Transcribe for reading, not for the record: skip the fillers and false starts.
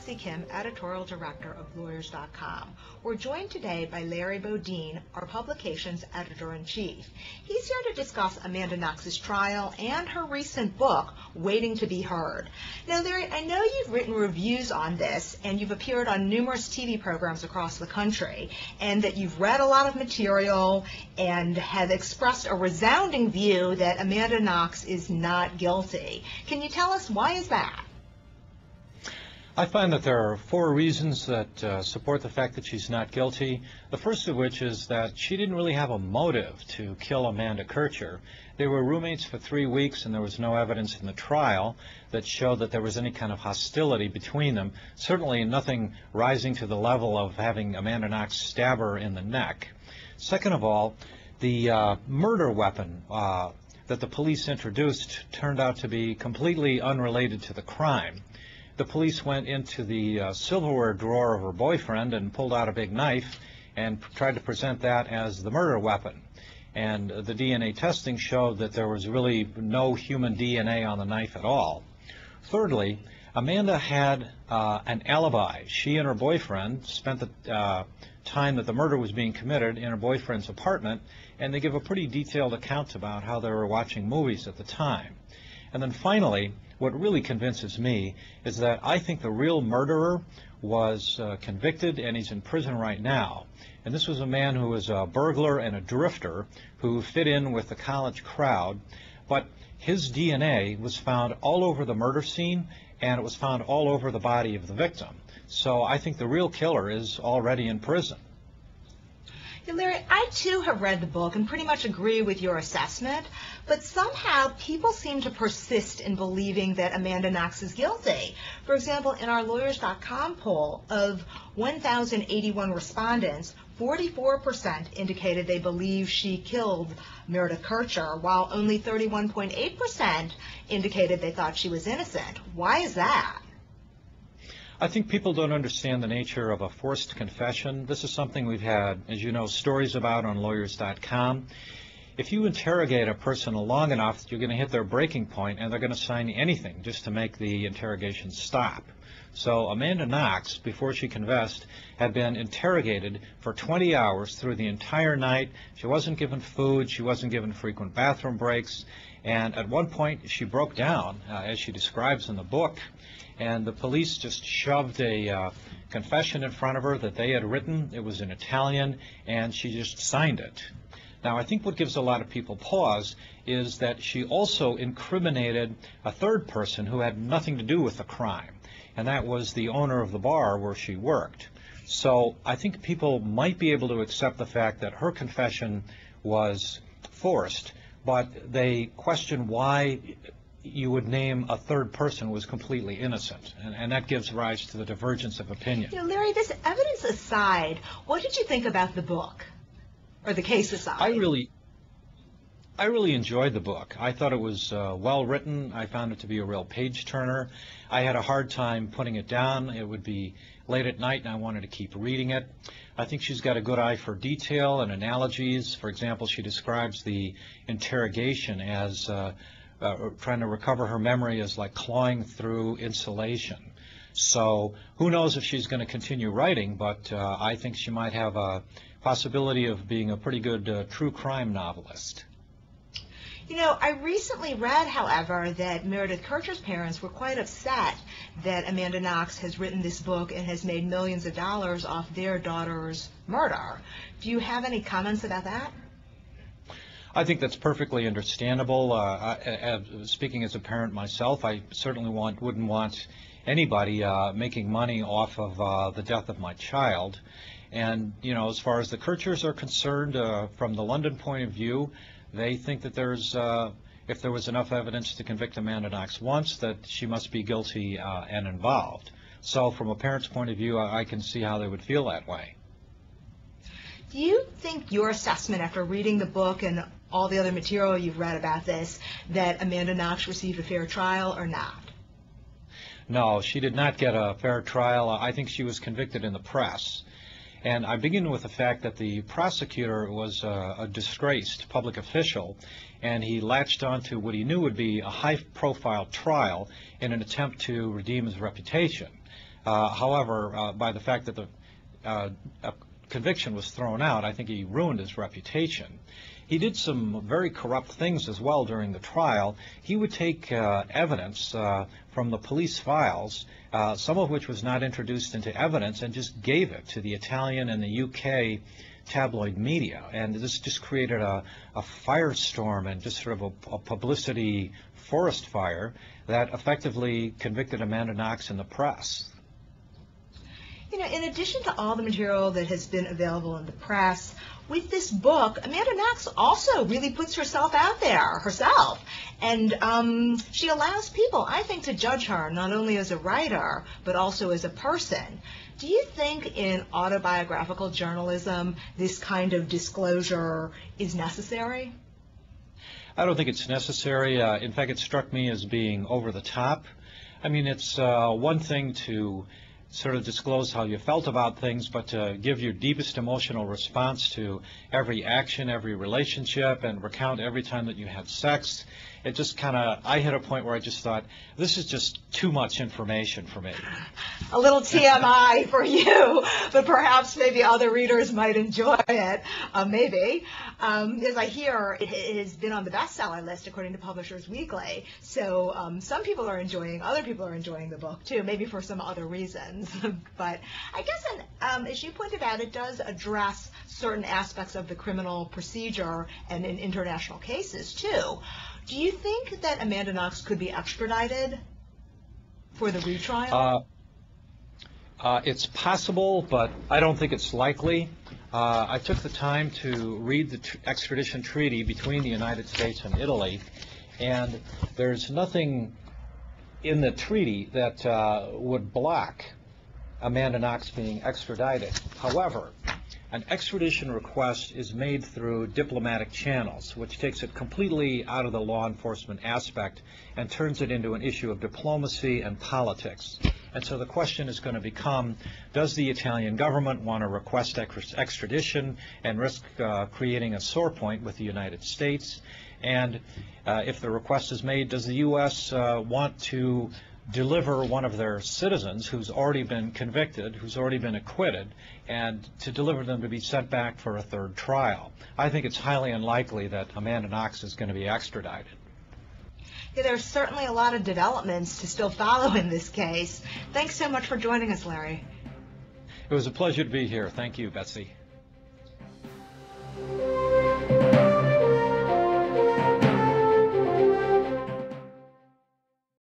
Nancy Kim, Editorial Director of Lawyers.com. We're joined today by Larry Bodine, our publication's Editor-in-Chief. He's here to discuss Amanda Knox's trial and her recent book, Waiting to be Heard. Now, Larry, I know you've written reviews on this, and you've appeared on numerous TV programs across the country, and that you've read a lot of material and have expressed a resounding view that Amanda Knox is not guilty. Can you tell us why is that? I find that there are four reasons that support the fact that she's not guilty. The first of which is that she didn't really have a motive to kill Amanda Kircher. They were roommates for 3 weeks, and there was no evidence in the trial that showed that there was any kind of hostility between them. Certainly nothing rising to the level of having Amanda Knox stab her in the neck. Second of all, the murder weapon that the police introduced turned out to be completely unrelated to the crime. The police went into the silverware drawer of her boyfriend and pulled out a big knife and tried to present that as the murder weapon. And the DNA testing showed that there was really no human DNA on the knife at all. Thirdly, Amanda had an alibi. She and her boyfriend spent the time that the murder was being committed in her boyfriend's apartment, and they give a pretty detailed account about how they were watching movies at the time. And then finally, what really convinces me is that I think the real murderer was convicted, and he's in prison right now. And this was a man who was a burglar and a drifter who fit in with the college crowd, but his DNA was found all over the murder scene, and it was found all over the body of the victim. So I think the real killer is already in prison. Larry, I too have read the book and pretty much agree with your assessment, but somehow people seem to persist in believing that Amanda Knox is guilty. For example, in our Lawyers.com poll of 1,081 respondents, 44% indicated they believe she killed Meredith Kircher, while only 31.8% indicated they thought she was innocent. Why is that? I think people don't understand the nature of a forced confession. This is something we've had, as you know, stories about on Lawyers.com. If you interrogate a person long enough, you're going to hit their breaking point, and they're going to sign anything just to make the interrogation stop. So Amanda Knox, before she confessed, had been interrogated for 20 hours through the entire night. She wasn't given food. She wasn't given frequent bathroom breaks. And at one point, she broke down, as she describes in the book. And the police just shoved a confession in front of her that they had written. It was in Italian, and she just signed it. Now, I think what gives a lot of people pause is that she also incriminated a third person who had nothing to do with the crime, and that was the owner of the bar where she worked. So I think people might be able to accept the fact that her confession was forced, but they question why you would name a third person was completely innocent, and that gives rise to the divergence of opinion. You know, Larry, this evidence aside, what did you think about the book, or the case aside? I really enjoyed the book. I thought it was well written. I found it to be a real page turner. I had a hard time putting it down. It would be late at night, and I wanted to keep reading it. I think she's got a good eye for detail and analogies. For example, she describes the interrogation as trying to recover her memory is like clawing through insulation. So who knows if she's going to continue writing, but I think she might have a possibility of being a pretty good true crime novelist. You know, I recently read, however, that Meredith Kircher's parents were quite upset that Amanda Knox has written this book and has made millions of dollars off their daughter's murder. Do you have any comments about that? I think that's perfectly understandable. Speaking as a parent myself, I certainly wouldn't want anybody making money off of the death of my child. And, you know, as far as the Kirchers are concerned, from the London point of view, they think that if there was enough evidence to convict Amanda Knox once, that she must be guilty and involved. So from a parent's point of view, I can see how they would feel that way. Do you think your assessment after reading the book and all the other material you've read about this, that Amanda Knox received a fair trial or not? No, she did not get a fair trial. I think she was convicted in the press. And I begin with the fact that the prosecutor was a disgraced public official, and he latched onto what he knew would be a high-profile trial in an attempt to redeem his reputation. However, by the fact that the a conviction was thrown out, I think he ruined his reputation. He did some very corrupt things as well during the trial. He would take evidence from the police files, some of which was not introduced into evidence, and just gave it to the Italian and the UK tabloid media. And this just created a firestorm and just sort of a publicity forest fire that effectively convicted Amanda Knox in the press. You know, in addition to all the material that has been available in the press, with this book, Amanda Knox also really puts herself out there herself. And she allows people, I think, to judge her not only as a writer, but also as a person. Do you think in autobiographical journalism this kind of disclosure is necessary? I don't think it's necessary. In fact, it struck me as being over the top. I mean, it's one thing to sort of disclose how you felt about things, but to give your deepest emotional response to every action, every relationship, and recount every time that you had sex, it just kind of, I hit a point where I just thought, this is just too much information for me. A little TMI for you, but perhaps maybe other readers might enjoy it, maybe. As I hear, it has been on the bestseller list according to Publishers Weekly, so some people are enjoying, other people are enjoying the book too, maybe for some other reasons. But I guess, as you pointed out, it does address certain aspects of the criminal procedure and in international cases too. Do you think that Amanda Knox could be extradited for the retrial? It's possible, but I don't think it's likely. I took the time to read the extradition treaty between the United States and Italy, and there's nothing in the treaty that would block Amanda Knox being extradited. However, an extradition request is made through diplomatic channels, which takes it completely out of the law enforcement aspect and turns it into an issue of diplomacy and politics. And so the question is going to become, does the Italian government want to request extradition and risk creating a sore point with the United States? And if the request is made, does the U.S. Want to deliver one of their citizens who's already been convicted, who's already been acquitted, and to deliver them to be sent back for a third trial? I think it's highly unlikely that Amanda Knox is going to be extradited. Yeah, there's certainly a lot of developments to still follow in this case. Thanks so much for joining us, Larry. It was a pleasure to be here. Thank you, Betsy.